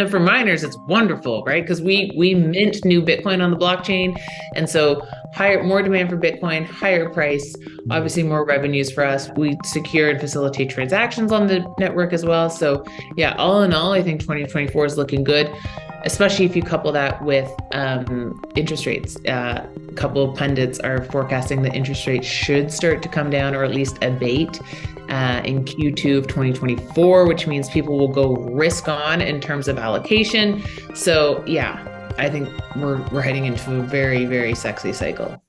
And for miners, it's wonderful, right? Because we mint new Bitcoin on the blockchain, and so more demand for Bitcoin, higher price, Mhm. obviously more revenues for us. We secure and facilitate transactions on the network as well. So yeah, all in all, I think 2024 is looking good, especially if you couple that with interest rates. A couple of pundits are forecasting that interest rates should start to come down or at least abate in Q2 of 2024, which means people will go risk on in terms of allocation. So yeah, I think we're heading into a very, very sexy cycle.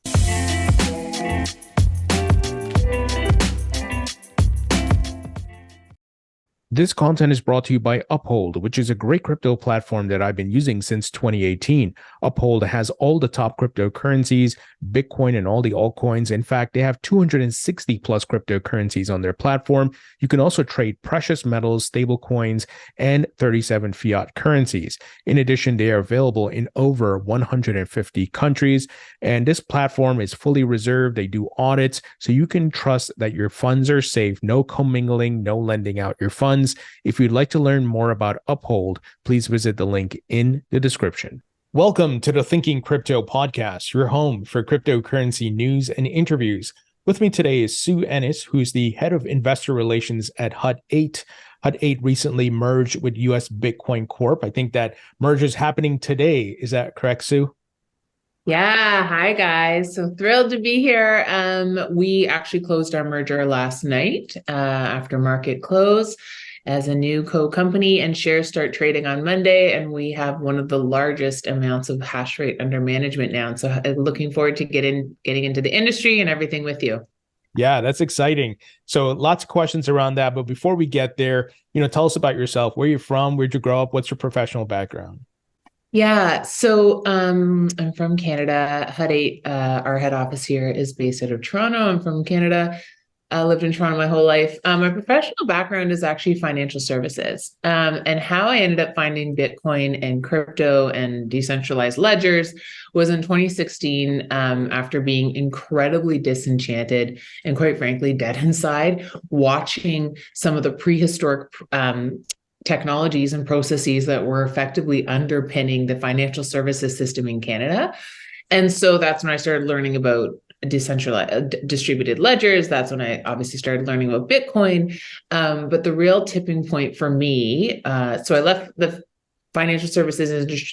This content is brought to you by Uphold, which is a great crypto platform that I've been using since 2018. Uphold has all the top cryptocurrencies, Bitcoin, and all the altcoins. In fact, they have 260 plus cryptocurrencies on their platform. You can also trade precious metals, stablecoins, and 37 fiat currencies. In addition, they are available in over 150 countries. And this platform is fully reserved. They do audits, so you can trust that your funds are safe, no commingling, no lending out your funds. If you'd like to learn more about Uphold, please visit the link in the description. Welcome to the Thinking Crypto podcast, your home for cryptocurrency news and interviews. With me today is Sue Ennis, who's the head of investor relations at Hut 8. Hut 8 recently merged with US Bitcoin Corp. I think that merger is happening today. Is that correct, Sue? Yeah, hi guys. So thrilled to be here. We actually closed our merger last night after market close as a new co-company, and shares start trading on Monday. And we have one of the largest amounts of hash rate under management now. So looking forward to getting into the industry and everything with you. Yeah, that's exciting. So lots of questions around that. But before we get there, tell us about yourself. Where you're from? Where'd you grow up? What's your professional background? Yeah, so I'm from Canada. Hut 8, our head office here is based out of Toronto. I'm from Canada. I lived in Toronto my whole life. My professional background is actually financial services. And how I ended up finding Bitcoin and crypto and decentralized ledgers was in 2016, after being incredibly disenchanted and quite frankly dead inside, watching some of the prehistoric technologies and processes that were effectively underpinning the financial services system in Canada. And so that's when I started learning about decentralized distributed ledgers. That's when I obviously started learning about Bitcoin. But the real tipping point for me, so I left the financial services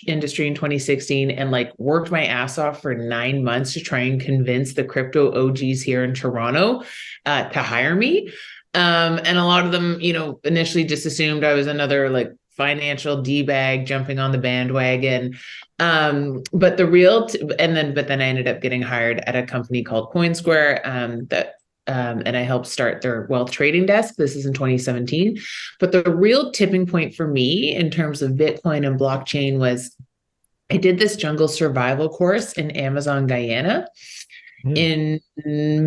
industry in 2016 and like worked my ass off for 9 months to try and convince the crypto OGs here in Toronto to hire me. And a lot of them, initially just assumed I was another like financial D-bag jumping on the bandwagon. But then I ended up getting hired at a company called CoinSquare, and I helped start their wealth trading desk. This is in 2017. But the real tipping point for me in terms of Bitcoin and blockchain was I did this jungle survival course in Amazon Guyana Hmm. in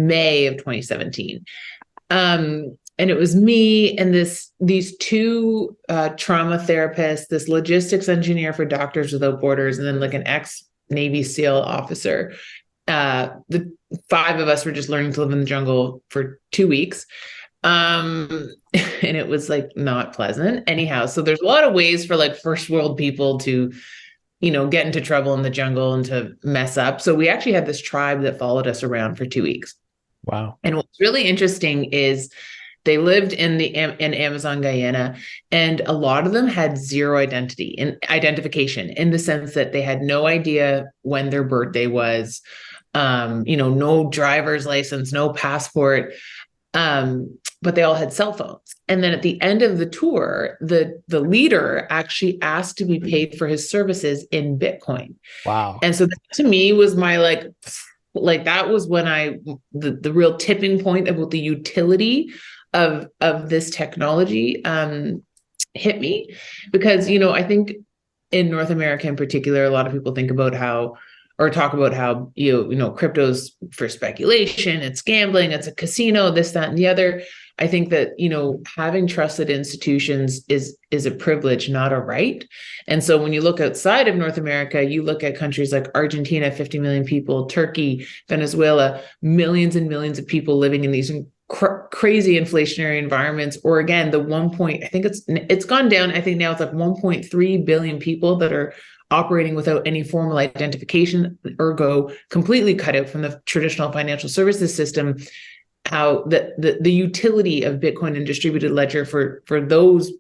May of 2017. And it was me and these two trauma therapists, this logistics engineer for Doctors Without Borders, and then like an ex Navy SEAL officer. The five of us were just learning to live in the jungle for 2 weeks. And it was like not pleasant. Anyhow, so there's a lot of ways for like first world people to get into trouble in the jungle and to mess up. So we actually had this tribe that followed us around for 2 weeks. Wow. And what's really interesting is they lived in Amazon Guyana, and a lot of them had zero identity and identification in the sense that they had no idea when their birthday was, no driver's license, no passport, but they all had cell phones. And then at the end of the tour, the leader actually asked to be paid for his services in Bitcoin. Wow. And so that to me was my like that was when the real tipping point about the utility of this technology hit me, because I think in North America in particular, a lot of people think about how or talk about how crypto's for speculation, it's gambling, it's a casino, this, that, and the other. I think that having trusted institutions is a privilege, not a right. And so when you look outside of North America, you look at countries like Argentina, 50 million people, Turkey, Venezuela, millions and millions of people living in these crazy inflationary environments, or again, the I think it's gone down. I think now it's like 1.3 billion people that are operating without any formal identification, ergo completely cut out from the traditional financial services system. How the utility of Bitcoin and distributed ledger for those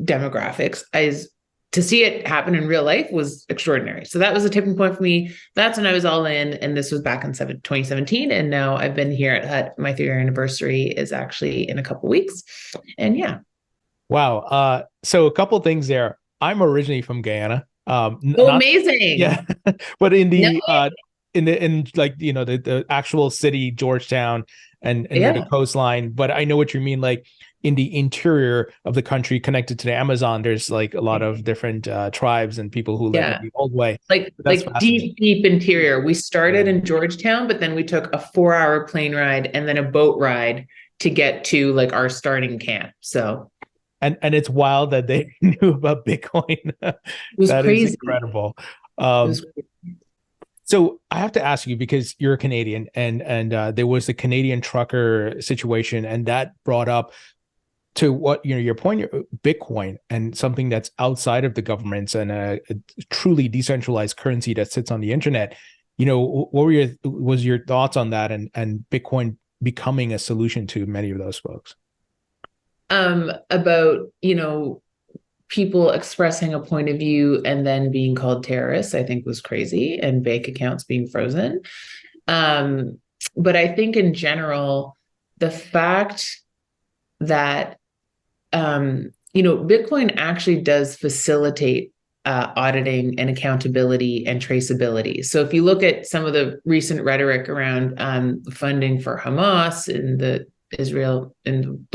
demographics is, to see it happen in real life was extraordinary. So that was a tipping point for me. That's when I was all in, and this was back in 2017. And now I've been here at HUT. My 3-year anniversary is actually in a couple of weeks. And yeah. Wow. So a couple things there. I'm originally from Guyana. Amazing. Yeah, but in No, like, the actual city, Georgetown, and near the coastline. But I know what you mean. Like in the interior of the country, connected to the Amazon, there's like a lot of different tribes and people who live in the old way. That's like deep interior. We started in Georgetown, but then we took a 4-hour plane ride and then a boat ride to get to like our starting camp. So and it's wild that they knew about Bitcoin. It was crazy. Is incredible. So I have to ask you, because you're a Canadian, and there was the Canadian trucker situation, and that brought up to what, your point, Bitcoin, and something that's outside of the governments, and a truly decentralized currency that sits on the internet. What was your thoughts on that, and Bitcoin becoming a solution to many of those folks? About, people expressing a point of view and then being called terrorists, I think was crazy, and bank accounts being frozen. But I think in general, the fact that, Bitcoin actually does facilitate auditing and accountability and traceability. So if you look at some of the recent rhetoric around funding for Hamas in the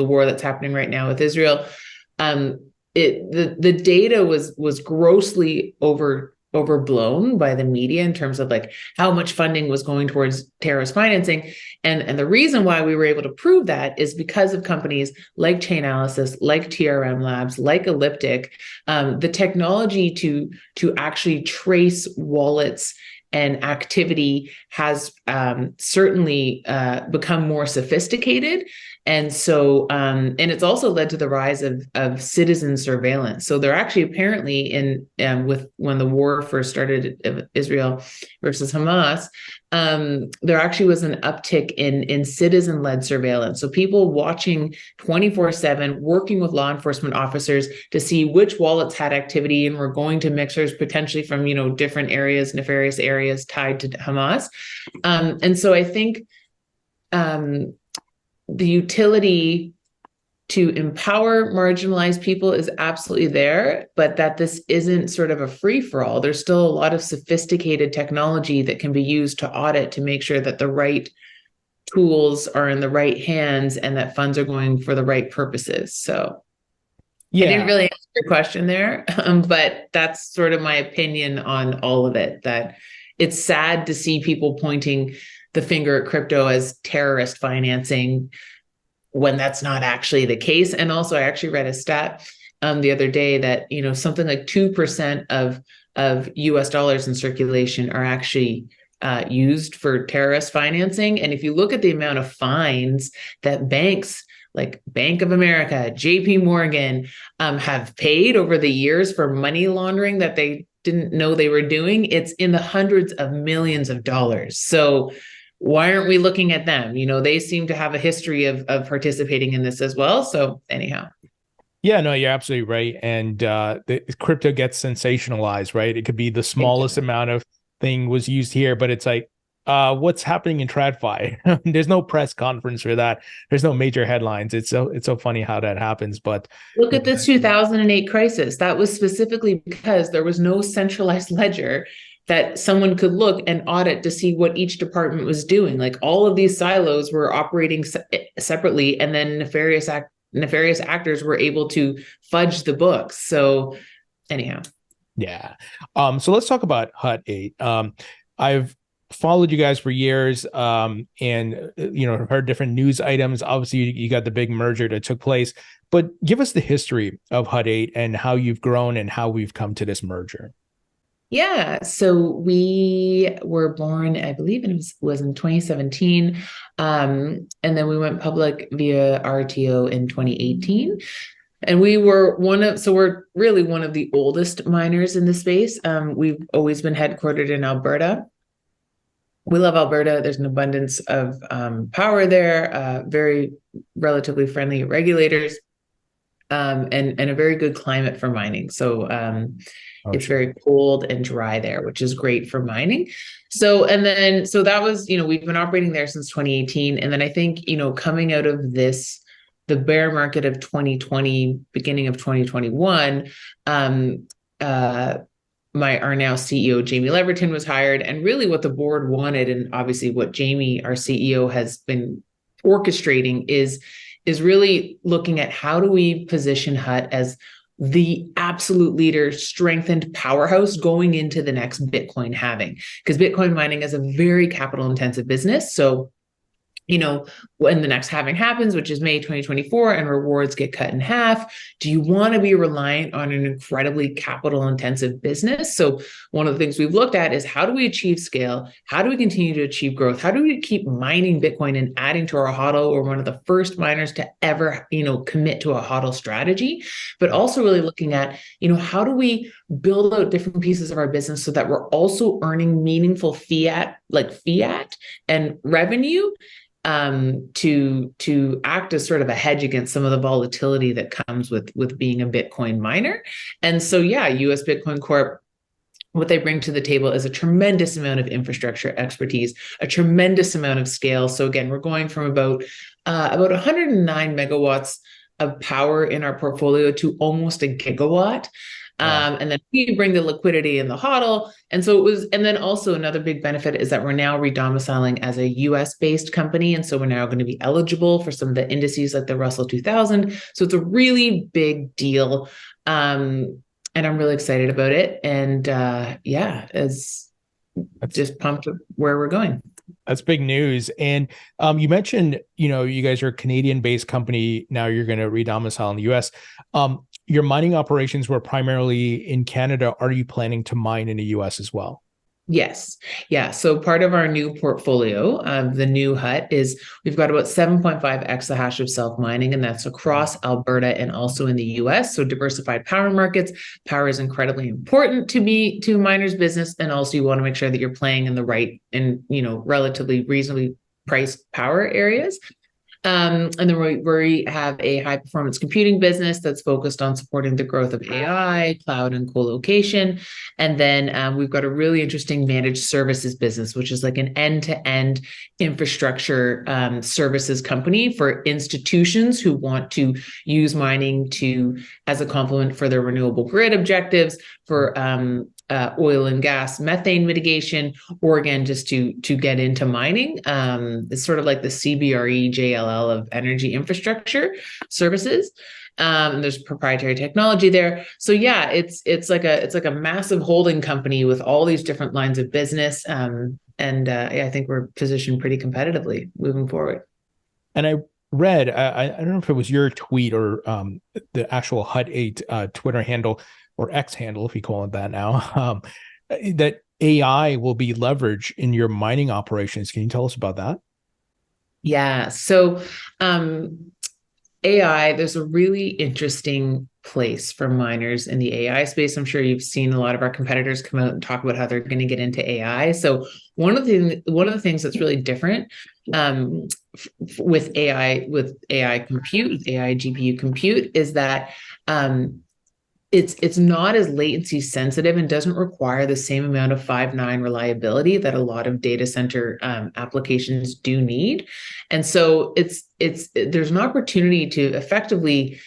war that's happening right now with Israel, the data was grossly overblown by the media in terms of like how much funding was going towards terrorist financing. And the reason why we were able to prove that is because of companies like Chainalysis, like TRM Labs, like Elliptic, the technology to actually trace wallets and activity has certainly become more sophisticated. And so, and it's also led to the rise of citizen surveillance. So they're actually apparently when the war first started, Israel versus Hamas, there actually was an uptick in citizen-led surveillance. So people watching 24/7, working with law enforcement officers to see which wallets had activity and were going to mixers potentially from, different areas, nefarious areas tied to Hamas. And so I think the utility to empower marginalized people is absolutely there, but that this isn't sort of a free-for-all. There's still a lot of sophisticated technology that can be used to audit to make sure that the right tools are in the right hands and that funds are going for the right purposes. So I didn't really answer your question there, but that's sort of my opinion on all of it, that it's sad to see people pointing the finger at crypto as terrorist financing when that's not actually the case. And also, I actually read a stat the other day that, something like 2% of US dollars in circulation are actually used for terrorist financing. And if you look at the amount of fines that banks like Bank of America, JP Morgan, have paid over the years for money laundering that they didn't know they were doing, it's in the hundreds of millions of dollars. So why aren't we looking at them? They seem to have a history of participating in this as well. So anyhow. Yeah, no, you're absolutely right. And the crypto gets sensationalized, right? It could be the smallest amount of thing was used here, but it's like, what's happening in TradFi? There's no press conference for that. There's no major headlines. It's so funny how that happens. But look at the 2008 crisis. That was specifically because there was no centralized ledger that someone could look and audit to see what each department was doing. Like all of these silos were operating separately, and then nefarious actors were able to fudge the books. So anyhow. Yeah. So let's talk about HUT 8. I've followed you guys for years, and heard different news items. Obviously, you got the big merger that took place, but give us the history of HUT 8 and how you've grown and how we've come to this merger. Yeah, so we were born, I believe was in 2017. And then we went public via RTO in 2018. And we were so we're really one of the oldest miners in the space. We've always been headquartered in Alberta. We love Alberta. There's an abundance of power there, very relatively friendly regulators, and a very good climate for mining. So Oh, it's sure. very cold and dry there, which is great for mining. So that was, we've been operating there since 2018. And then I think, coming out of the bear market of 2020, beginning of 2021, um, uh, our now CEO, Jamie Leverton, was hired. And really what the board wanted, and obviously what Jamie, our CEO, has been orchestrating is really looking at how do we position Hut as the absolute leader, strengthened powerhouse going into the next Bitcoin halving, because Bitcoin mining is a very capital intensive business. So when the next halving happens, which is May 2024, and rewards get cut in half, do you want to be reliant on an incredibly capital intensive business? So one of the things we've looked at is how do we achieve scale? How do we continue to achieve growth? How do we keep mining Bitcoin and adding to our HODL? We're one of the first miners to ever, commit to a HODL strategy, but also really looking at, how do we build out different pieces of our business so that we're also earning meaningful fiat and revenue, to act as sort of a hedge against some of the volatility that comes with being a Bitcoin miner. And so, yeah, US Bitcoin Corp, what they bring to the table is a tremendous amount of infrastructure expertise, a tremendous amount of scale. So again, we're going from about 109 megawatts of power in our portfolio to almost a gigawatt. Wow. And then we bring the liquidity and the HODL. And so and then also another big benefit is that we're now redomiciling as a US based company. And so we're now going to be eligible for some of the indices like the Russell 2000. So it's a really big deal. And I'm really excited about it. And yeah, it's That's just pumped where we're going. That's big news. And you mentioned, you guys are a Canadian-based company. Now you're going to re-domicile in the US. Your mining operations were primarily in Canada. Are you planning to mine in the US as well? Yes. Yeah. So part of our new portfolio, the new Hut, is we've got about 7.5 exahash of self mining, and that's across Alberta and also in the US. So diversified power markets. Power is incredibly important to a miner's business. And also you want to make sure that you're playing in the right and, relatively reasonably priced power areas. And then we have a high performance computing business that's focused on supporting the growth of AI, cloud, and co-location. And then we've got a really interesting managed services business, which is like an end-to-end infrastructure services company for institutions who want to use mining as a complement for their renewable grid objectives, for oil and gas methane mitigation, or again, just to get into mining. It's sort of like the CBRE JLL of energy infrastructure services. There's proprietary technology there. So yeah, it's like a massive holding company with all these different lines of business. And yeah, I think we're positioned pretty competitively moving forward. And I read, I don't know if it was your tweet or the actual Hut 8 Twitter handle or X handle, if you call it that now, that AI will be leveraged in your mining operations. Can you tell us about that? Yeah. So AI, there's a really interesting place for miners in the AI space. I'm sure you've seen a lot of our competitors come out and talk about how they're going to get into AI. So one of the things that's really different with AI compute, with AI GPU compute, is that it's not as latency sensitive and doesn't require the same amount of 5.9 reliability that a lot of data center applications do need. And so there's an opportunity to effectively,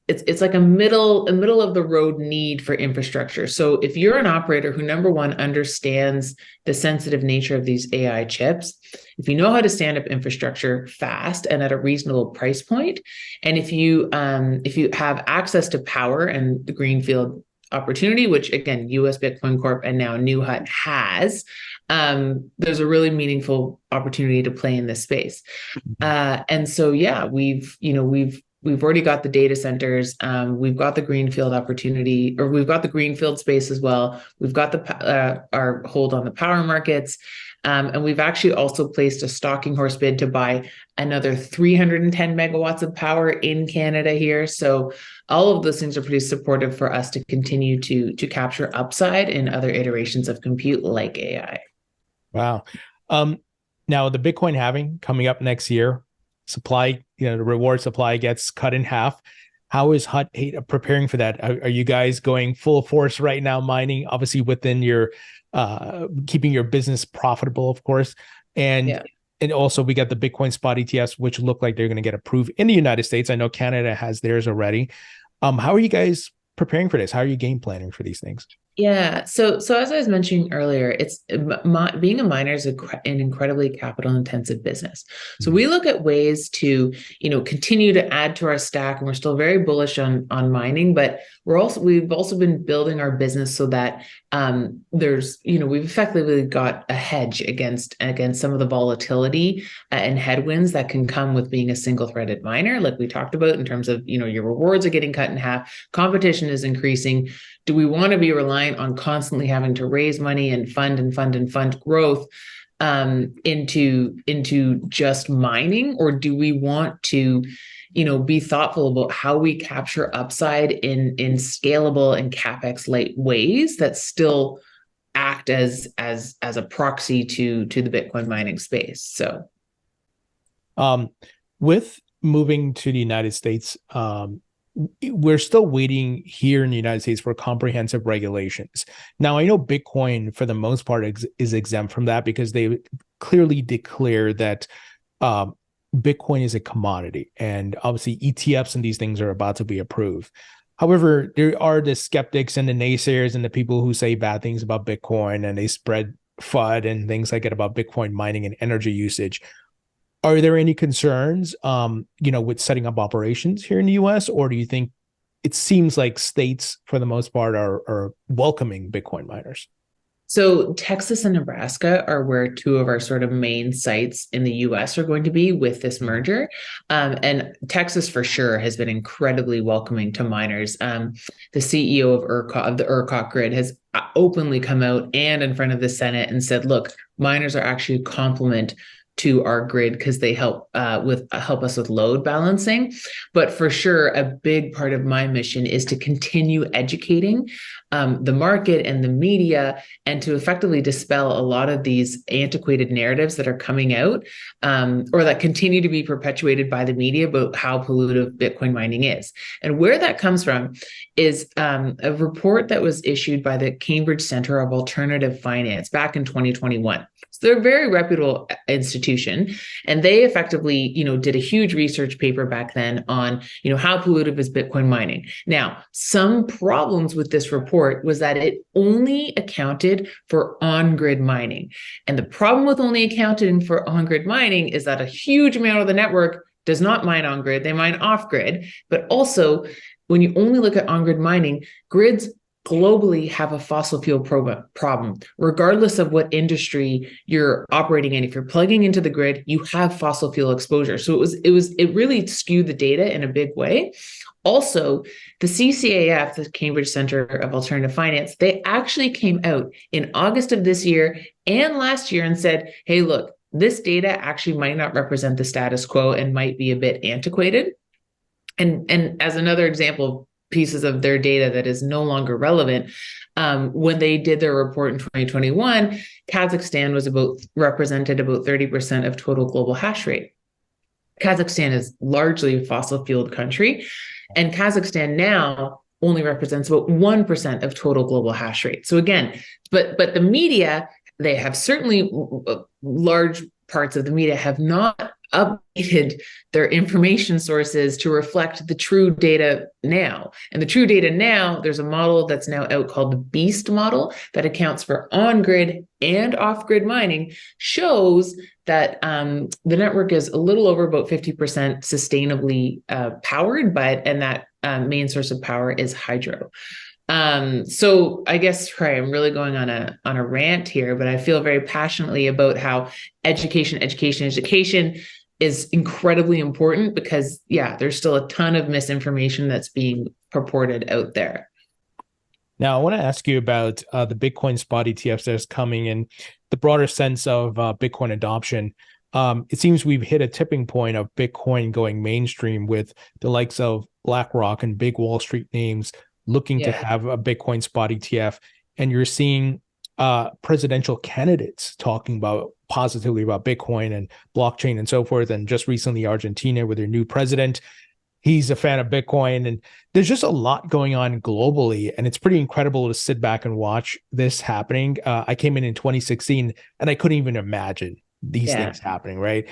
it's like a middle of the road need for infrastructure. So if you're an operator who, number one, understands the sensitive nature of these AI chips, if you know how to stand up infrastructure fast and at a reasonable price point, and if you have access to power and the greenfield opportunity, which again US Bitcoin Corp and now New Hut has, there's a really meaningful opportunity to play in this space. And so yeah, we've we've already got the data centers, we've got the greenfield opportunity, or we've got the greenfield space as well. We've got our hold on the power markets, and we've actually also placed a stalking horse bid to buy another 310 megawatts of power in Canada here. So all of those things are pretty supportive for us to continue to capture upside in other iterations of compute like AI. Wow. Um, Now the Bitcoin halving coming up next year, supply, the reward supply gets cut in half. How is Hut 8 preparing for that? Are you guys going full force right now mining, obviously within your keeping your business profitable, of course, and Yeah. and also we got the Bitcoin spot ETFs, which look like they're going to get approved in the United States. I know Canada has theirs already. How are you guys preparing for this? How are you game planning for these things? Yeah. So as I was mentioning earlier, being a miner is an incredibly capital intensive business. So Mhm. we look at ways to, continue to add to our stack, and we're still very bullish on mining, but we've also been building our business so that we've effectively got a hedge against some of the volatility and headwinds that can come with being a single threaded miner, like we talked about in terms of, your rewards are getting cut in half, competition is increasing. Do we want to be reliant on constantly having to raise money and fund growth into just mining, or do we want to, be thoughtful about how we capture upside in scalable and capex light ways that still act as a proxy to the Bitcoin mining space? So Um, with moving to the United States, we're still waiting here in the United States for comprehensive regulations. Now, I know Bitcoin, for the most part, is exempt from that because they clearly declare that Bitcoin is a commodity, and obviously ETFs and these things are about to be approved. However, there are the skeptics and the naysayers and the people who say bad things about Bitcoin, and they spread FUD and things like that about Bitcoin mining and energy usage. Are there any concerns, with setting up operations here in the US, or do you think it seems like states, for the most part, are welcoming Bitcoin miners? So Texas and Nebraska are where two of our sort of main sites in the US are going to be with this Mhm. merger. And Texas for sure has been incredibly welcoming to miners. The CEO of the ERCOT grid has openly come out and in front of the Senate and said, look, miners are actually a complement to our grid because they help us with load balancing. But for sure, a big part of my mission is to continue educating the market and the media, and to effectively dispel a lot of these antiquated narratives that are coming out, or that continue to be perpetuated by the media about how pollutive Bitcoin mining is. And where that comes from is a report that was issued by the Cambridge Center of Alternative Finance back in 2021. So they're a very reputable institution, and they effectively, did a huge research paper back then on, how pollutive is Bitcoin mining. Now, some problems with this report was that it only accounted for on-grid mining. And the problem with only accounting for on-grid mining is that a huge amount of the network does not mine on-grid, they mine off-grid. But also, when you only look at on-grid mining, grids globally have a fossil fuel problem, regardless of what industry you're operating in. If you're plugging into the grid, you have fossil fuel exposure. So it really skewed the data in a big way. Also, the CCAF, the Cambridge Center of Alternative Finance, they actually came out in August of this year and last year and said, hey, look, this data actually might not represent the status quo and might be a bit antiquated. And as another example, pieces of their data that is no longer relevant. When they did their report in 2021, Kazakhstan represented about 30% of total global hash rate. Kazakhstan is largely a fossil fueled country, and Kazakhstan now only represents about 1% of total global hash rate. So again, but the media, they have certainly, large parts of the media have not updated their information sources to reflect the true data now. And the true data now, there's a model that's now out called the Beast model that accounts for on-grid and off-grid mining, shows that the network is a little over about 50% sustainably powered, and that main source of power is hydro. So I guess, sorry, I'm really going on a rant here, but I feel very passionately about how education is incredibly important because, yeah, there's still a ton of misinformation that's being purported out there. Now, I want to ask you about the Bitcoin spot ETFs that's coming and the broader sense of Bitcoin adoption. It seems we've hit a tipping point of Bitcoin going mainstream with the likes of BlackRock and big Wall Street names looking to Yeah. have a Bitcoin spot ETF. And you're seeing presidential candidates talking about positively about Bitcoin and blockchain and so forth. And just recently, Argentina with their new president, he's a fan of Bitcoin. And there's just a lot going on globally. And it's pretty incredible to sit back and watch this happening. I came in 2016 and I couldn't even imagine these Yeah. things happening, right?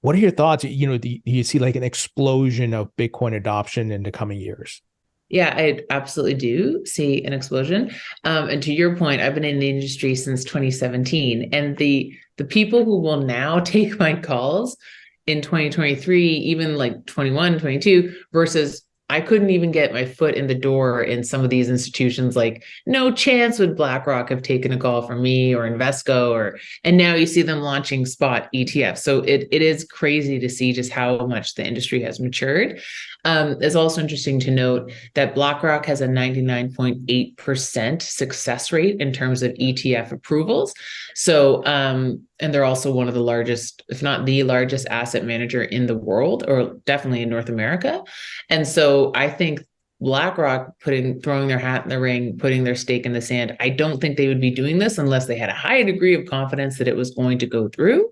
What are your thoughts? Do you see like an explosion of Bitcoin adoption in the coming years? Yeah, I absolutely do see an explosion. And to your point, I've been in the industry since 2017, and the people who will now take my calls in 2023, even like 21, 22, versus I couldn't even get my foot in the door in some of these institutions. Like, no chance would BlackRock have taken a call from me or Invesco, and now you see them launching spot ETFs. So it is crazy to see just how much the industry has matured. It's also interesting to note that BlackRock has a 99.8% success rate in terms of ETF approvals. So, and they're also one of the largest, if not the largest asset manager in the world, or definitely in North America. And so I think BlackRock throwing their hat in the ring, putting their stake in the sand, I don't think they would be doing this unless they had a high degree of confidence that it was going to go through.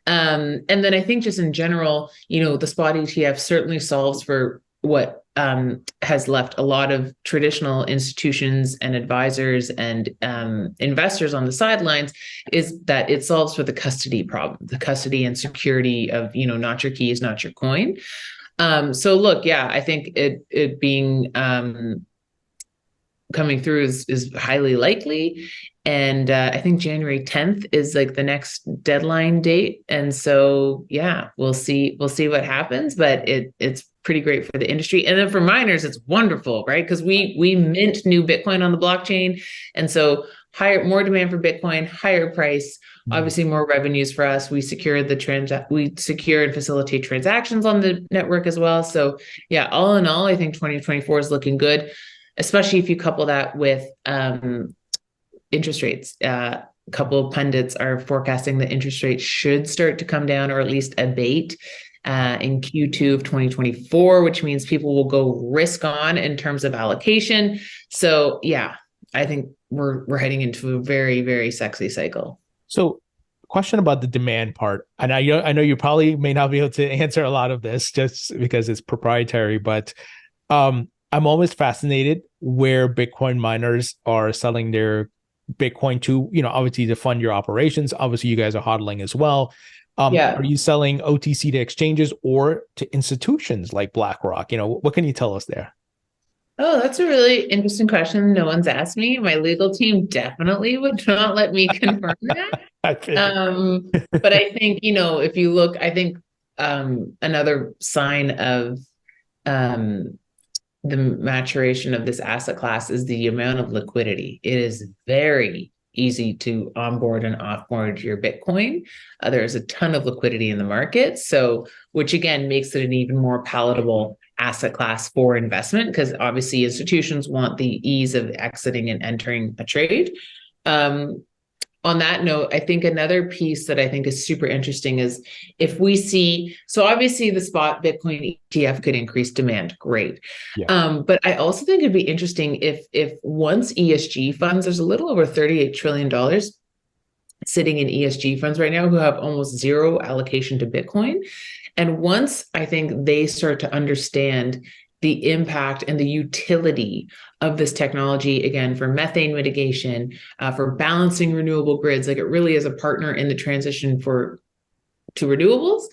And then I think just in general, the spot ETF certainly solves for what has left a lot of traditional institutions and advisors and investors on the sidelines, is that it solves for the custody problem, the custody and security of, not your keys, not your coin. So look, yeah, I think it being coming through is highly likely. And I think January 10th is like the next deadline date. And so, yeah, we'll see what happens, but it's pretty great for the industry. And then for miners, it's wonderful, right? Because we mint new Bitcoin on the blockchain. And so more demand for Bitcoin, higher price, obviously more revenues for us. We secure and facilitate transactions on the network as well. So yeah, all in all, I think 2024 is looking good, especially if you couple that with interest rates. A couple of pundits are forecasting that interest rates should start to come down or at least abate in Q2 of 2024, which means people will go risk on in terms of allocation. So yeah, I think we're heading into a very, very sexy cycle. So, question about the demand part, and I know you probably may not be able to answer a lot of this just because it's proprietary, but I'm always fascinated where Bitcoin miners are selling their Bitcoin to, obviously to fund your operations. Obviously, you guys are hodling as well. Yeah. Are you selling OTC to exchanges or to institutions like BlackRock? What can you tell us there? Oh, that's a really interesting question. No one's asked me. My legal team definitely would not let me confirm that. I figured. But I think, if you look, I think another sign of the maturation of this asset class is the amount of liquidity. It is very easy to onboard and offboard your Bitcoin. There's a ton of liquidity in the market. So, which again makes it an even more palatable asset class for investment, because obviously institutions want the ease of exiting and entering a trade. On that note, I think another piece that I think is super interesting is if we see, so obviously the spot Bitcoin ETF could increase demand, great. Yeah. But I also think it'd be interesting if once ESG funds, there's a little over $38 trillion sitting in ESG funds right now who have almost zero allocation to Bitcoin. And once I think they start to understand the impact and the utility of this technology, again, for methane mitigation, for balancing renewable grids, like it really is a partner in the transition to renewables.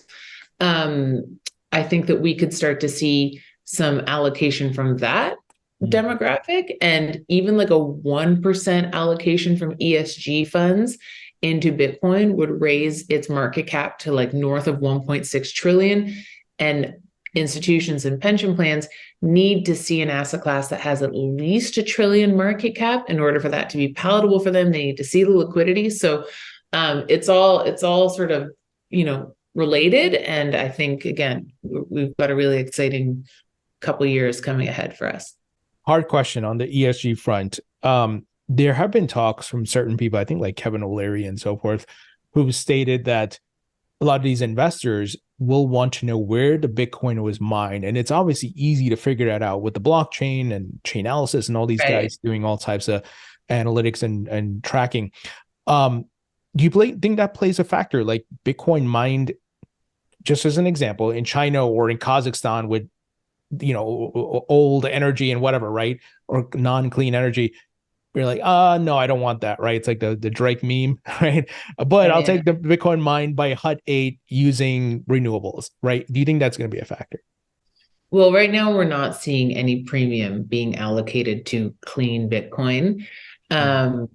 I think that we could start to see some allocation from that demographic, and even like a 1% allocation from ESG funds into Bitcoin would raise its market cap to like north of 1.6 trillion. And institutions and pension plans need to see an asset class that has at least $1 trillion market cap in order for that to be palatable for them. They need to see the liquidity. So it's all sort of, related. And I think, again, we've got a really exciting couple years coming ahead for us. Hard question on the ESG front. There have been talks from certain people, I think like Kevin O'Leary and so forth, who've stated that a lot of these investors will want to know where the Bitcoin was mined. And it's obviously easy to figure that out with the blockchain and Chainalysis and all these Right. guys doing all types of analytics and tracking. Do you think that plays a factor? Like Bitcoin mined, just as an example, in China or in Kazakhstan with, old energy and whatever, right? Or non-clean energy. You're like, no, I don't want that, right? It's like the Drake meme, right? But I'll Yeah. take the Bitcoin mined by Hut 8 using renewables, right? Do you think that's going to be a factor? Well, right now we're not seeing any premium being allocated to clean Bitcoin. Mm.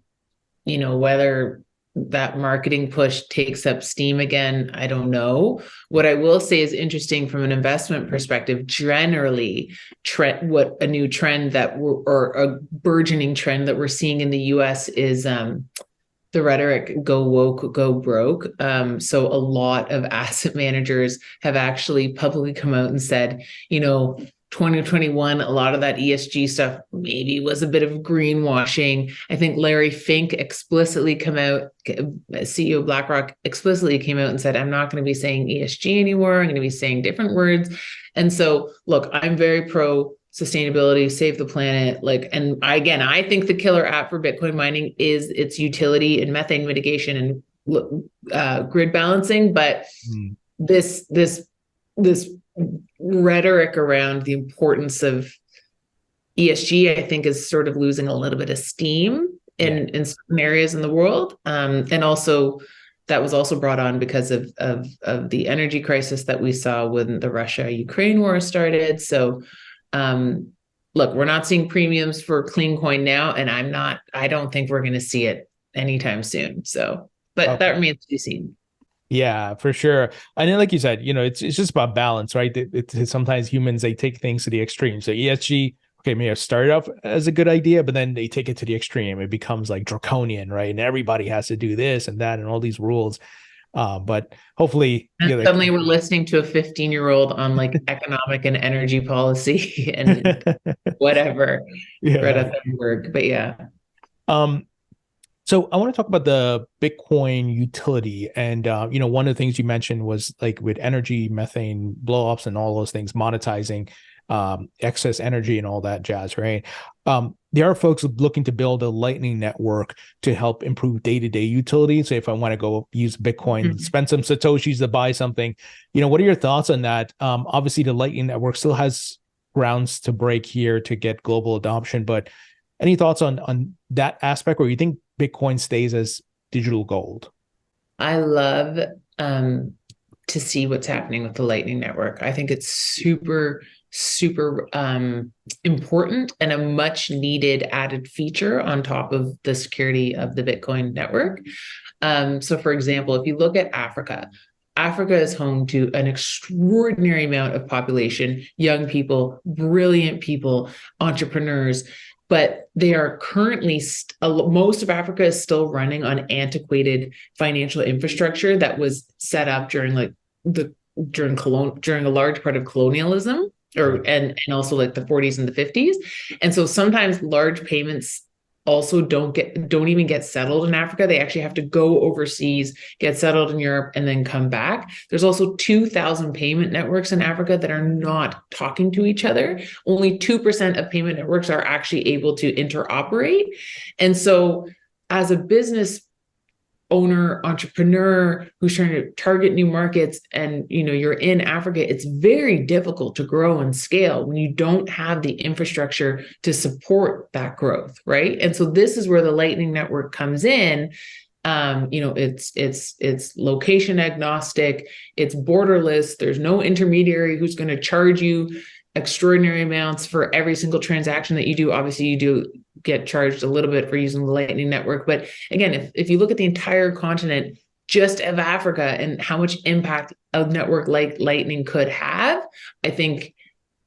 Um, whether that marketing push takes up steam again, I don't know. What I will say is interesting from an investment perspective. Generally, what a new trend or a burgeoning trend that we're seeing in the US is the rhetoric go woke, go broke. So a lot of asset managers have actually publicly come out and said, 2021, a lot of that ESG stuff maybe was a bit of greenwashing. I think Larry Fink explicitly come out, CEO of BlackRock explicitly came out and said, I'm not going to be saying ESG anymore. I'm going to be saying different words. And so, look, I'm very pro sustainability, save the planet. I think the killer app for Bitcoin mining is its utility in methane mitigation and grid balancing. But Mm. this rhetoric around the importance of ESG, I think, is sort of losing a little bit of steam Yeah. in certain areas in the world, and also that was also brought on because of the energy crisis that we saw when the Russia-Ukraine war started. So, look, we're not seeing premiums for clean coin now, and I don't think we're going to see it anytime soon. So, but that Okay. remains to be seen. Yeah, for sure. And then, like you said, it's just about balance, right? It's sometimes humans, they take things to the extreme. So ESG, okay, may have started off as a good idea, but then they take it to the extreme. It becomes like draconian, right? And everybody has to do this and that and all these rules. But hopefully, And suddenly we're listening to a 15-year-old on like economic and energy policy and whatever, yeah. Greta Thunberg. But yeah, Um, So I want to talk about the Bitcoin utility. And, one of the things you mentioned was like with energy, methane blowups and all those things, monetizing excess energy and all that jazz, right? There are folks looking to build a Lightning network to help improve day-to-day utility. So if I want to go use Bitcoin, Mhm. spend some Satoshis to buy something, what are your thoughts on that? Obviously, the Lightning network still has grounds to break here to get global adoption, but any thoughts on that aspect, or you think Bitcoin stays as digital gold? I love um, to see what's happening with the Lightning Network. I think it's super, super important and a much needed added feature on top of the security of the Bitcoin network. So, for example, if you look at Africa, Africa is home to an extraordinary amount of population, young people, brilliant people, entrepreneurs, but they are currently most of Africa is still running on antiquated financial infrastructure that was set up during the during a large part of colonialism or Right. and also like the 40s and the 50s. And so sometimes large payments also don't even get settled in Africa. They actually have to go overseas, get settled in Europe, and then come back. There's also 2,000 payment networks in Africa that are not talking to each other. Only 2% of payment networks are actually able to interoperate. And so, as a business owner, entrepreneur who's trying to target new markets and you're in Africa, it's very difficult to grow and scale when you don't have the infrastructure to support that growth, right? And so this is where the Lightning Network comes in. It's location agnostic, it's borderless, there's no intermediary who's going to charge you extraordinary amounts for every single transaction that you do. Obviously, you do get charged a little bit for using the Lightning Network. But again, if you look at the entire continent just of Africa and how much impact a network like Lightning could have, I think,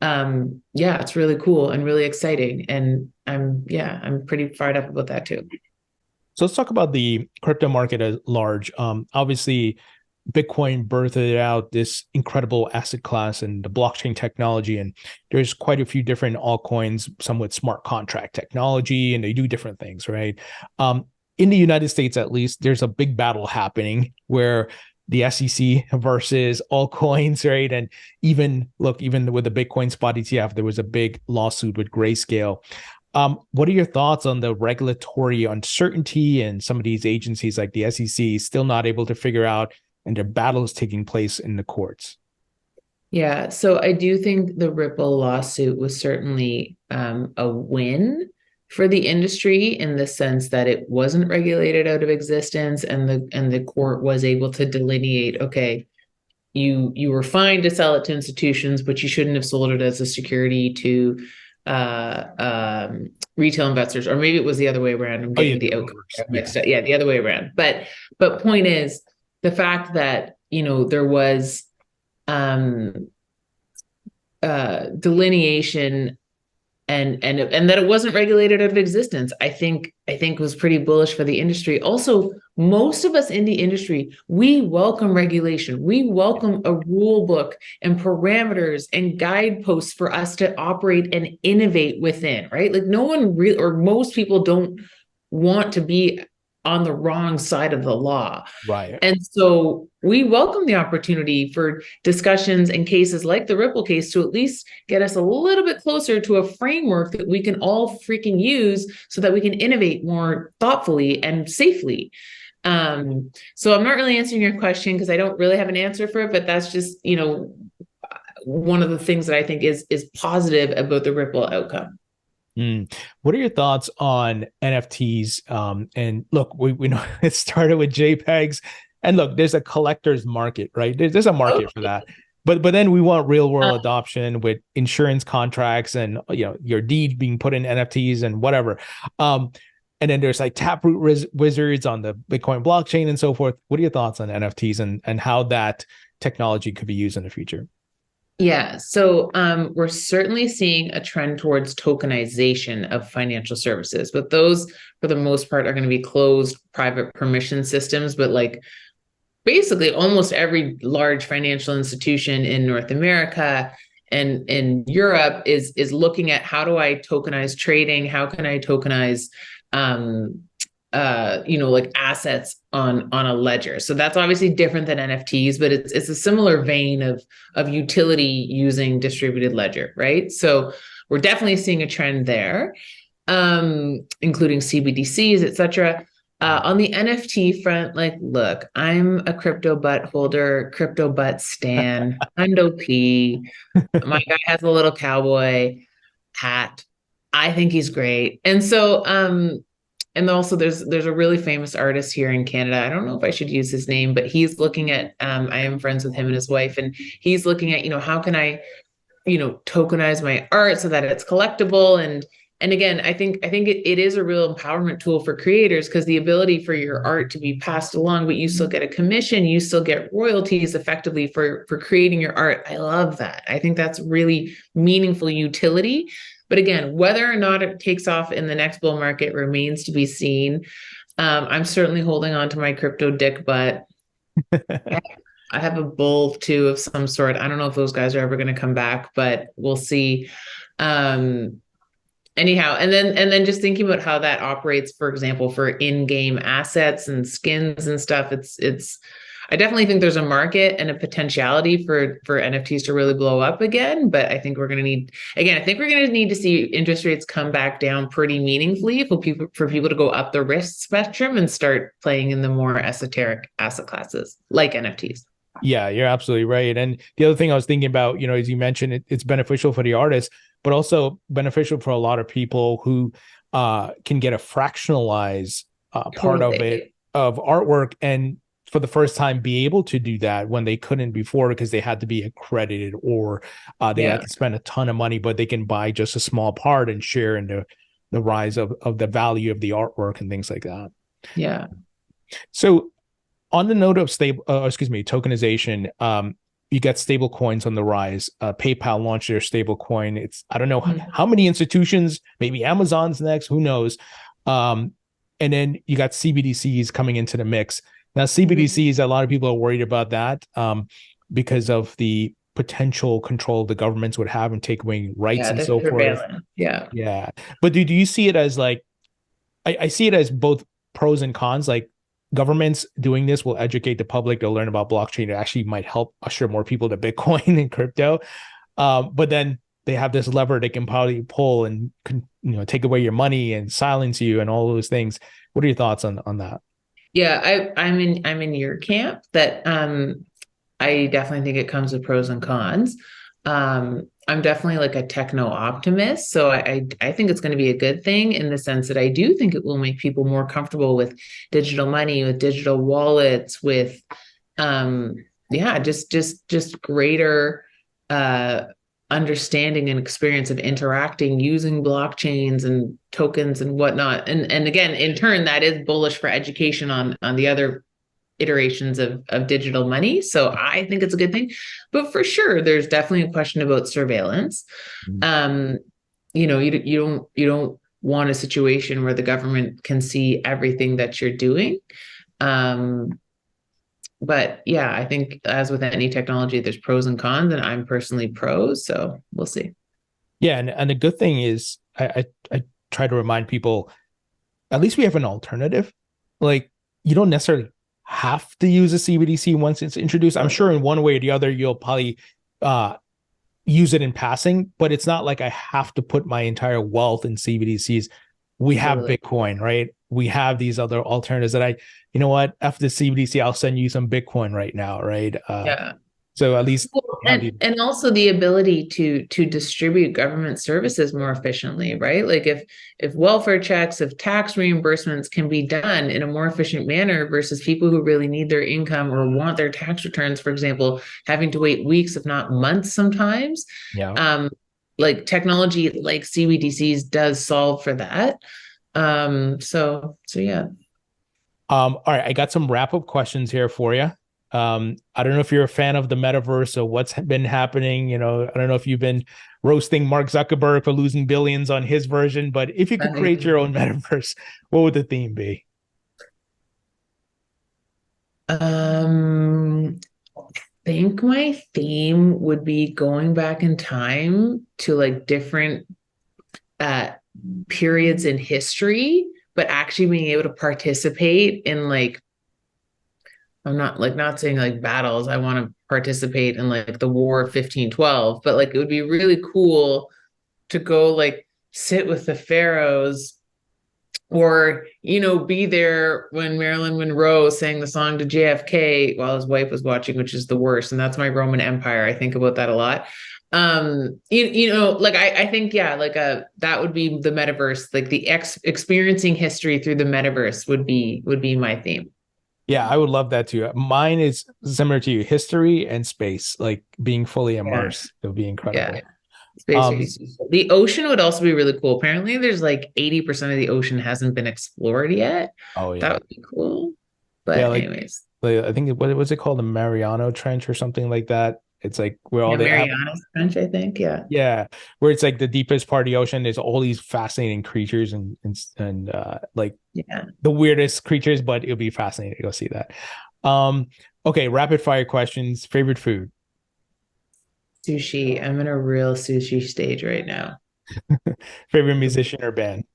yeah, it's really cool and really exciting. And I'm pretty fired up about that too. So let's talk about the crypto market at large. Obviously, Bitcoin birthed out this incredible asset class and the blockchain technology. And there's quite a few different altcoins, some with smart contract technology, and they do different things, right? In the United States, at least, there's a big battle happening where the SEC versus altcoins, right? And even with the Bitcoin spot ETF, there was a big lawsuit with Grayscale. What are your thoughts on the regulatory uncertainty and some of these agencies like the SEC still not able to figure out, and their battles taking place in the courts? Yeah, so I do think the Ripple lawsuit was certainly a win for the industry in the sense that it wasn't regulated out of existence, and the court was able to delineate, okay, you were fine to sell it to institutions, but you shouldn't have sold it as a security to uh, retail investors, or maybe it was the other way around. I'm Oh yeah, getting the the outcome reverse. Yeah. mixed up. Yeah, the other way around. But point is the fact that there was um delineation and that it wasn't regulated out of existence, I think was pretty bullish for the industry. Also, most of us in the industry, we welcome regulation. We welcome a rule book and parameters and guideposts for us to operate and innovate within, right? Like no one really, or most people don't want to be on the wrong side of the law. Right. And so we welcome the opportunity for discussions and cases like the Ripple case to at least get us a little bit closer to a framework that we can all freaking use so that we can innovate more thoughtfully and safely. So I'm not really answering your question because I don't really have an answer for it, but that's just, one of the things that I think is positive about the Ripple outcome. What are your thoughts on NFTs? And look, we know it started with JPEGs, and look, there's a collector's market, right? There's a market for that. But then we want real world adoption with insurance contracts and your deed being put in NFTs and whatever. And then there's like Taproot wizards on the Bitcoin blockchain and so forth. What are your thoughts on NFTs and how that technology could be used in the future? Yeah, so we're certainly seeing a trend towards tokenization of financial services, but those, for the most part, are going to be closed private permission systems. But like basically, almost every large financial institution in North America and in Europe is looking at, how do I tokenize trading? How can I tokenize like assets on a ledger? So that's obviously different than NFTs, but it's a similar vein of utility using distributed ledger, right? So we're definitely seeing a trend there, including CBDCs, etc. On the NFT front, like, look, I'm a crypto butt holder, crypto butt stan, Hundo P. My guy has a little cowboy hat. I think he's great. And so and also there's a really famous artist here in Canada. I don't know if I should use his name, but he's looking at I am friends with him and his wife, and he's looking at, how can I, tokenize my art so that it's collectible. And again, I think it is a real empowerment tool for creators, because the ability for your art to be passed along, but you still get a commission, you still get royalties effectively for creating your art. I love that. I think that's really meaningful utility. But again, whether or not it takes off in the next bull market remains to be seen. I'm certainly holding on to my crypto dick, but I have a bull too of some sort. I don't know if those guys are ever going to come back, but we'll see. Anyhow, and then just thinking about how that operates, for example, for in-game assets and skins and stuff, it's I definitely think there's a market and a potentiality for NFTs to really blow up again. But I think we're going to need, again, I think we're going to need to see interest rates come back down pretty meaningfully for people to go up the risk spectrum and start playing in the more esoteric asset classes like NFTs. Yeah, you're absolutely right. And the other thing I was thinking about, as you mentioned, it's beneficial for the artists, but also beneficial for a lot of people who can get a fractionalized part of it, of artwork, and for the first time be able to do that when they couldn't before, because they had to be accredited, or they had to spend a ton of money, but they can buy just a small part and share in the rise of the value of the artwork and things like that. Yeah. So on the note of tokenization, you got stable coins on the rise. PayPal launched their stable coin. It's, I don't know how many institutions, maybe Amazon's next, who knows. And And then you got CBDCs coming into the mix. Now, Mhm. CBDCs, a lot of people are worried about that because of the potential control the governments would have and take away rights Yeah, and the so forth. surveillance. Yeah. Yeah. But do you see it as like, I see it as both pros and cons. Like governments doing this will educate the public. They'll learn about blockchain. It actually might help usher more people to Bitcoin and crypto. But then they have this lever they can probably pull and take away your money and silence you and all those things. What are your thoughts on that? Yeah, I'm in your camp that I definitely think it comes with pros and cons. I'm definitely like a techno optimist, so I think it's going to be a good thing in the sense that I do think it will make people more comfortable with digital money, with digital wallets, with um yeah, just greater uh understanding and experience of interacting using blockchains and tokens and whatnot. And again, in turn, that is bullish for education on the other iterations of digital money. So I think it's a good thing. But for sure, there's definitely a question about surveillance. Um, you don't want a situation where the government can see everything that you're doing. Um, but yeah, I think as with any technology, there's pros and cons, and I'm personally pros, so we'll see. Yeah, and the good thing is I try to remind people at least we have an alternative. Like you don't necessarily have to use a CBDC once it's introduced. I'm sure in one way or the other you'll probably uh use it in passing, but it's not like I have to put my entire wealth in CBDCs. We have Totally. Bitcoin, right? We have these other alternatives that you know what, after the CBDC, I'll send you some Bitcoin right now, right? Yeah. So at least Well, have these. and also the ability to distribute government services more efficiently, right? Like if welfare checks, if tax reimbursements can be done in a more efficient manner versus people who really need their income or want their tax returns, for example, having to wait weeks, if not months sometimes. Yeah. Um, like technology like CBDCs does solve for that. So yeah. All right, I got some wrap-up questions here for you. I don't know if you're a fan of the metaverse or what's been happening. I don't know if you've been roasting Mark Zuckerberg for losing billions on his version, but if you could create your own metaverse, what would the theme be? Um, think my theme would be going back in time to like different uh periods in history, but actually being able to participate in like I'm not saying like battles. I want to participate in like the War of 1512, but like it would be really cool to go like sit with the pharaohs or be there when Marilyn Monroe sang the song to JFK while his wife was watching, which is the worst. And that's my Roman Empire. I think about that a lot. Like I think yeah, like that would be the metaverse, like the experiencing history through the metaverse would be my theme. Yeah, I would love that too. Mine is similar to you, history and space, like being fully Yeah, immersed. It would be yeah. incredible. Space would be Um, super cool. The ocean would also be really cool. Apparently, there's like 80% of the ocean hasn't been explored yet. oh That yeah. would be cool. Yeah, But like, anyways. I think what was it called? The Mariano Trench or something like that. It's like where all Yeah, they have. Mariana's Trench, I think. Yeah. Yeah, where it's like the deepest part of the ocean. There's all these fascinating creatures and like Yeah. the weirdest creatures, but it'll be fascinating to go see that. Um, okay, rapid fire questions. Favorite food? Sushi. I'm in a real sushi stage right now. Favorite musician or band?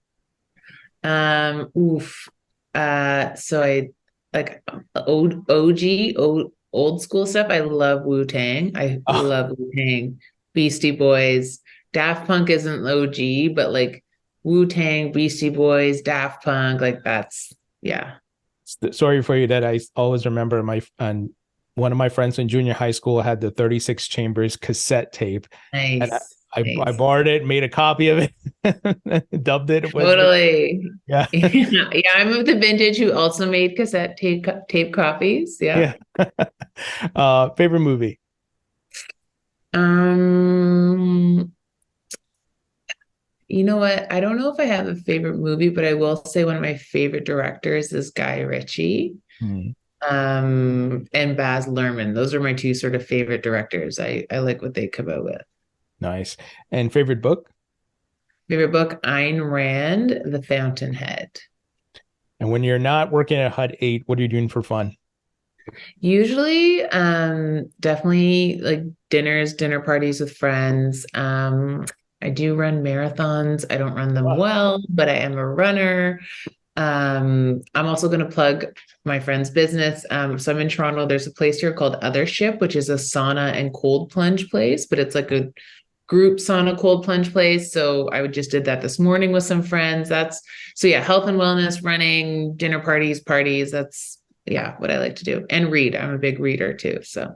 Oof. So I like old school stuff. I love Wu-Tang. I Oh, love Wu-Tang. Beastie Boys. Daft Punk isn't OG, but like Wu-Tang, Beastie Boys, Daft Punk, like that's yeah. sorry for you that I always remember my and one of my friends in junior high school had the 36 chambers cassette tape, and Nice. I Nice. borrowed it, made a copy of it, dubbed it. It was Totally. yeah. Yeah, yeah, I'm of the vintage who also made cassette tape copies. Yeah. Yeah. Favorite movie? Um, you know what? I don't know if I have a favorite movie, but I will say one of my favorite directors is Guy Ritchie, Hmm, and Baz Luhrmann. Those are my two sort of favorite directors. I like what they come out with. nice. And favorite book? Favorite book, Ayn Rand, The Fountainhead. And when you're not working at HUD 8, what are you doing for fun? Usually, definitely like dinners, dinner parties with friends. I do run marathons. I don't run them Wow. well, but I am a runner. I'm also going to plug my friend's business. So I'm in Toronto. There's a place here called Othership, which is a sauna and cold plunge place, but it's like a group sauna cold plunge place. So I would just did that this morning with some friends. That's so yeah, health and wellness, running, dinner parties, parties. That's yeah, what I like to do. And read. I'm a big reader too. So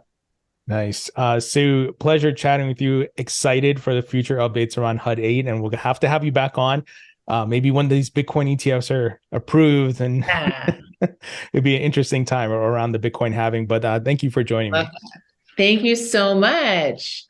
Nice. Sue, pleasure chatting with you. Excited for the future updates around HUD 8, and we'll have to have you back on. Maybe when these Bitcoin ETFs are approved, and yeah. it'd be an interesting time around the Bitcoin halving. But thank you for joining me. Thank you so much.